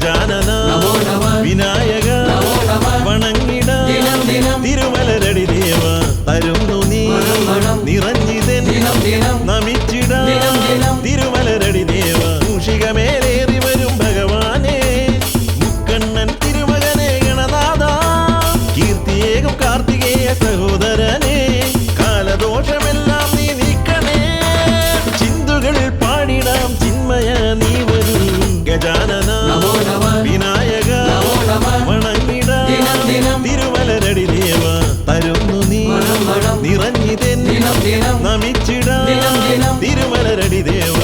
ഗജാനന വിനായക വണങ്ങിടാം തിരുമലരടി ദേവ തരുന്നു നീ നിറഞ്ഞിതൻ നമിച്ചിടാം തിരുമലരടി ദേവ മൂഷികമേലേറി വരും ഭഗവാനെ മുക്കണ്ണൻ തിരുമകനെ ഗണനാഥ കീർത്തിയേകും കാർത്തികേയ സഹോദരനെ കാലദോഷമെല്ലാം നീ നീക്കണേ ചിന്തുകൾ പാടിടാം ചിന്മയ നീ വരൂ ഗജാനന വിനായക വണങ്ങിടാം തിരുമലരടി ദേവ തരുന്നു നീ നിറഞ്ഞിതൻ നമിച്ചിടാം തിരുമലരടി ദേവ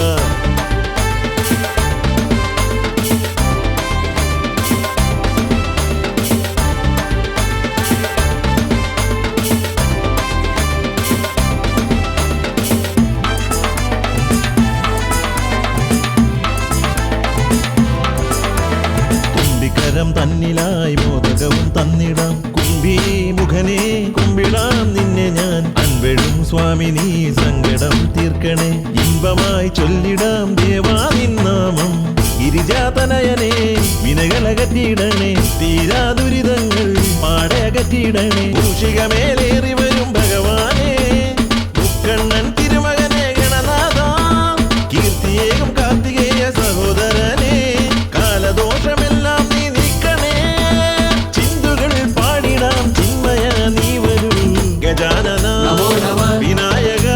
കുംഭികരം തന്നിലായി മോദകവും തന്നിടാം കുംഭി മുഖനെ കുമ്പിടാം നിന്നെ ഞാൻ അൻപെഴും സ്വാമി നീ സങ്കടം തീർക്കണേ ഇമ്പമായി ചൊല്ലിടാം ദേവാ നിന്നാമം ഗിരിജാതനയനെ വിനകളകറ്റിയിടണേ തീരാ ദുരിതങ്ങൾ പാടകറ്റിയിടണേ മൂഷികമേലേറി വരും ഭഗവാനെ മുക്കണ്ണൻ തിരുമകനെ ഗണനാഥ കീർത്തിയേകും കാർത്തികേയ സഹോദരനെ കാലദോഷമെല്ലാം നീ നീക്കണേ ചിന്തുകൾ പാടിടാം ചിന്മയ നീ വരൂ ഗജാനന വിനായക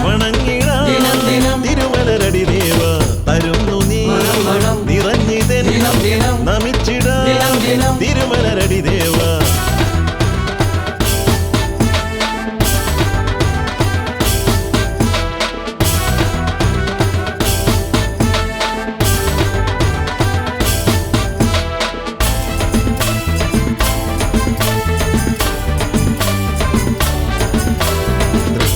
വണങ്ങിടാം തിരുമലരടി ദേവ തരുന്നു നീ നിറഞ്ഞിതൻ നമിച്ചിടാം തിരുമലരടി ദേവ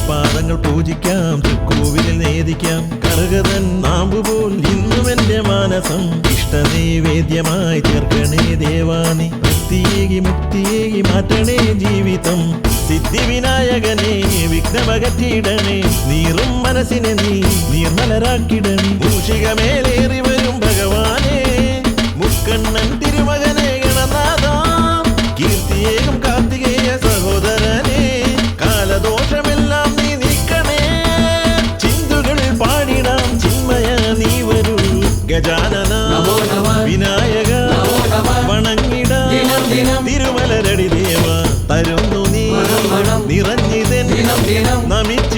പാദങ്ങൾ പൂജിക്കാം തൃക്കോവിലിൽ നേദിക്കാം കറുകതൻ നാമ്പുപോൽ ഇന്നും എന്റെ മാനസം ഇഷ്ടനൈവേദ്യമായി ചേർക്കണേ ദേവാനി ഭക്തിയേകി മുക്തിയേകി മാറ്റണേ ജീവിതം സിദ്ധി വിനായകനെ വിഘ്നമകറ്റിയിടണേ നീറും മനസ്സിനെ നീ നീർമലരാക്കിടണേ മൂഷികമേലേറി വരും ഭഗവാനെ മുക്കണ്ണൻ തിരുമകനെ ഗണനാഥ കീർത്തിയേകും കാർത്തികേയ സഹോദരനെ കാലദോഷമെല്ലാം നീ നീക്കണേ ചിന്തുകൾ പാടിടാം ചിന്മയ നീ വരൂ ഗജാനന വിനായക വണങ്ങിടാം തിരുമലരടി ദേവ തരുന്നു നീ നിറഞ്ഞിതൻ നമിച്ച